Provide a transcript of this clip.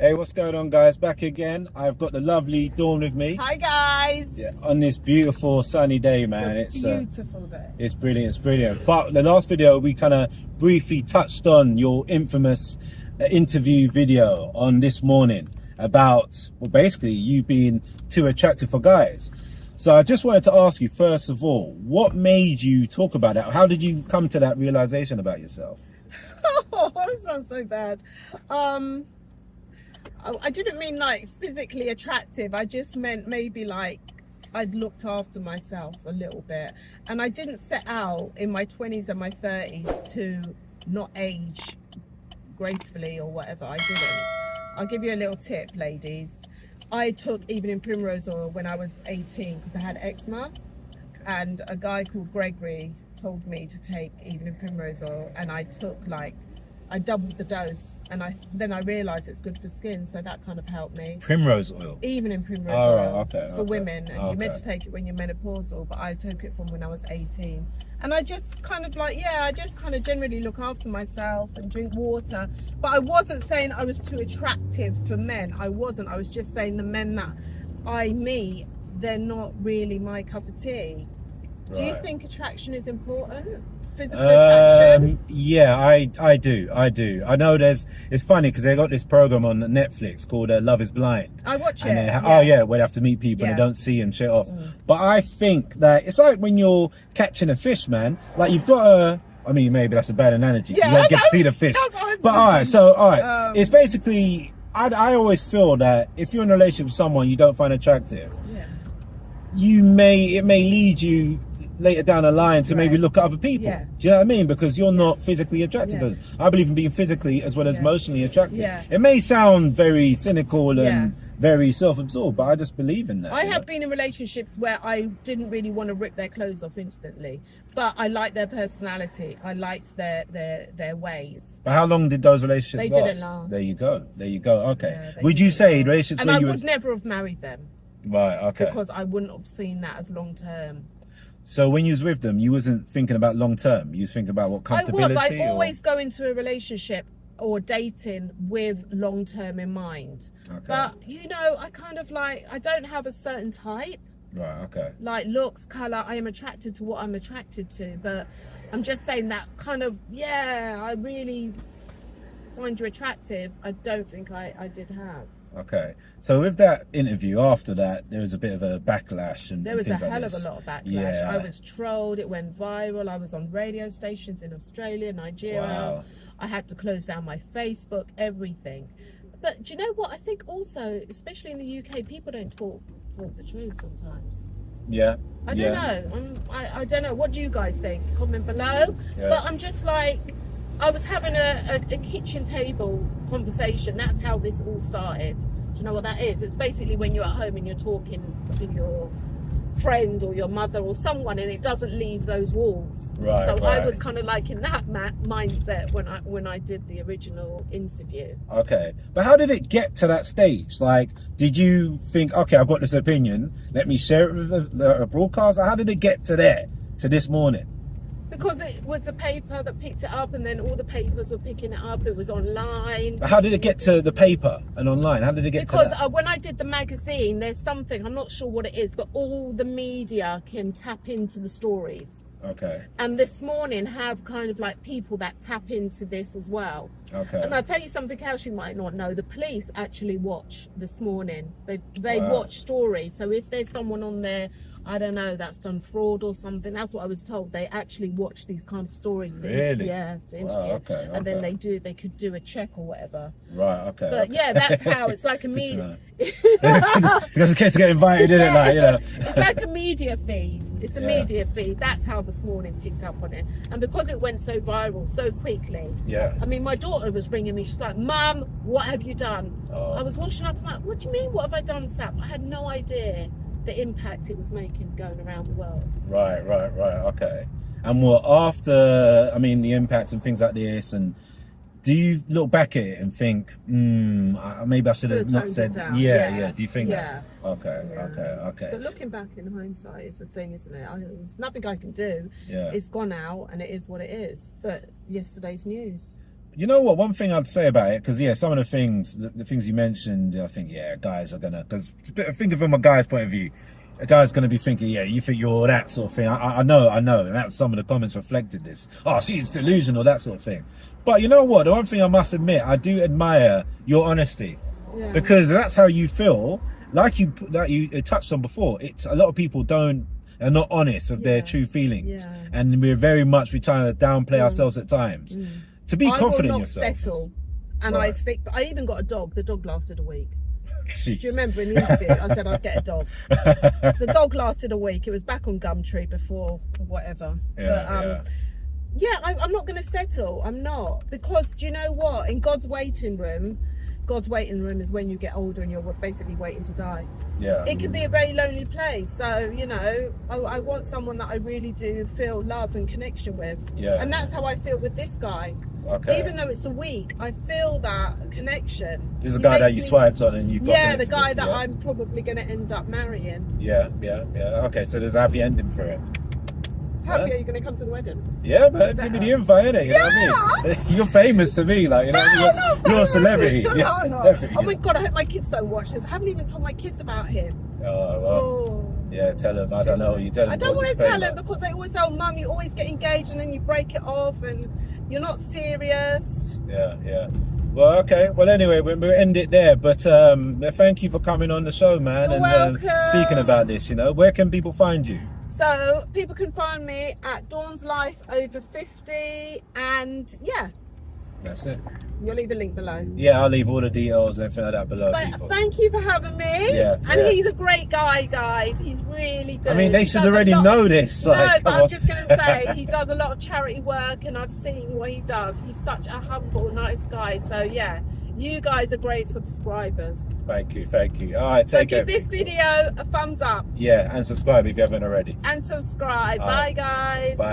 Hey, what's going on, guys? Back again. I've got the lovely Dawn with me. Hi guys. Yeah, on this beautiful sunny day, man. It's a beautiful day. It's brilliant. It's brilliant. But the last video, we kind of briefly touched on your infamous interview video on This Morning about, well, basically you being too attractive for guys. So I just wanted to ask you, first of all, what made you talk about that? How did you come to that realization about yourself? Oh, that sounds so bad. I didn't mean like physically attractive. I just meant maybe like I'd looked after myself a little bit. And I didn't set out in my 20s and my 30s to not age gracefully or whatever. I didn't. I'll give you a little tip, ladies. I took Evening Primrose Oil when I was 18 because I had eczema. And a guy called Gregory told me to take Evening Primrose Oil, and I took I doubled the dose, and then I realised it's good for skin, so that kind of helped me. Primrose oil? Evening Primrose Oil. Oil. Okay, it's for women, and you're meant to take it when you're menopausal, but I took it from when I was 18. And I just kind of I just kind of generally look after myself and drink water. But I wasn't saying I was too attractive for men. I wasn't. I was just saying the men that I meet, they're not really my cup of tea. Right. Do you think attraction is important? Physical attraction? Yeah, I do. I know it's funny because they got this program on Netflix called Love is Blind. I watch it. And oh yeah, where they have to meet people and they don't see them straight off. But I think that it's like when you're catching a fish, man. Like you've got to, I mean, maybe that's a bad analogy. Yeah, you don't get to see the fish. But it's basically, I always feel that if you're in a relationship with someone you don't find attractive, it may lead you later down the line to maybe look at other people. Do you know what I mean? Because you're not physically attracted to them. I believe in being physically as well as emotionally attracted. It may sound very cynical and very self-absorbed, but I just believe in that. I have been in relationships where I didn't really want to rip their clothes off instantly, but I liked their personality. I liked their ways. But how long did those relationships last? They didn't last. There you go. Okay. Would you say relationships and I would never have married them. Right, okay. Because I wouldn't have seen that as long term. So when you was with them, you wasn't thinking about long term. You was thinking about what comfortability. I always go into a relationship or dating with long term in mind. Okay. But I kind of I don't have a certain type. Right. Okay. Like looks, color. I am attracted to what I'm attracted to. But I'm just saying that kind of I really find you attractive. I don't think I did have. Okay, so with that interview, after that, there was a bit of a backlash and there was a hell of a lot of backlash. Yeah. I was trolled. It went viral. I was on radio stations in Australia, Nigeria. Wow. I had to close down my Facebook, everything. But do you know what? I think also, especially in the UK, people don't talk the truth sometimes. Yeah. I don't know. I don't know. What do you guys think? Comment below. Yeah. But I'm just I was having a kitchen table conversation. That's how this all started. Do you know what that is? It's basically when you're at home and you're talking to your friend or your mother or someone, and it doesn't leave those walls. Right. So I was kind of in that mindset when I did the original interview. Okay, but how did it get to that stage? Did you think, okay, I've got this opinion, let me share it with a broadcaster? How did it get to This Morning? Because it was the paper that picked it up, and then all the papers were picking it up. It was online. How did it get to the paper and online? How did it get to that? Because when I did the magazine, there's something, I'm not sure what it is, but all the media can tap into the stories. Okay. And This Morning have kind of people that tap into this as well. Okay. And I'll tell you something else you might not know. The police actually watch This Morning. They watch stories. So if there's someone on there, I don't know, that's done fraud or something, that's what I was told. They actually watch these kind of stories. Really? To interview. Wow, okay. And then they could do a check or whatever. Right, okay. But yeah, that's how it's like a media. Because in case to get invited, isn't it? It's like a media feed. It's a media feed. That's how This Morning picked up on it. And because it went so viral so quickly. Yeah. I mean, my daughter was ringing me. She's like, "Mum, what have you done?" I was washing up. I'm like, "What do you mean? What have I done, Sap?" I had no idea the impact it was making going around the world. Right, okay. And after, the impact and things like this, and do you look back at it and think, maybe I should have not said, yeah, do you think that? Okay. But looking back in hindsight is the thing, isn't it? There's nothing I can do. It's gone out and it is what it is. But yesterday's news. You know what? One thing I'd say about it, because some of the things you mentioned, I think guys are gonna. Because think of it from a guy's point of view, a guy's gonna be thinking, you think you're that sort of thing. I know, and that's some of the comments reflected this. Oh, see, it's delusional, that sort of thing. But you know what? The one thing I must admit, I do admire your honesty, because that's how you feel. Like you touched on before, it's a lot of people are not honest with their true feelings, and we're trying to downplay ourselves at times. To be confident in yourself. I will not settle, and I even got a dog. The dog lasted a week. Jeez. Do you remember in the interview I said I'd get a dog? The dog lasted a week. It was back on Gumtree before whatever. I'm not going to settle. I'm not, because do you know what? In God's waiting room is when you get older and you're basically waiting to die. It can be a very lonely place. So, I want someone that I really do feel love and connection with. And that's how I feel with this guy. Okay. Even though it's a week, I feel that connection. This is a guy that you swiped on and you got the guy that I'm probably going to end up marrying. Yeah. Okay, so there's a happy ending for it. Happy are you going to come to the wedding? Yeah, man. Give me the invite, innit? You know what I mean? You're famous to me, like, you're a celebrity. You're a celebrity. Oh my God, I hope my kids don't watch this. I haven't even told my kids about him. Oh, well. Yeah, tell them. I don't know. You tell them. I don't want to tell them because they always say, oh, Mum, you always get engaged and then you break it off and you're not serious. Yeah. Well, okay. Well, anyway, we'll end it there. But thank you for coming on the show, man. You're welcome. Speaking about this, where can people find you? So people can find me at Dawn's Life Over 50, and that's it. You'll leave a link below. Yeah, I'll leave all the details and everything like that below. But thank you for having me. And he's a great guy, guys. He's really good. I mean, they should already know this. No, but I'm just going to say he does a lot of charity work, and I've seen what he does. He's such a humble, nice guy. So you guys are great subscribers. Thank you. All right, take care. So give this video a thumbs up. Yeah, and subscribe if you haven't already. And subscribe. Bye, guys. Bye.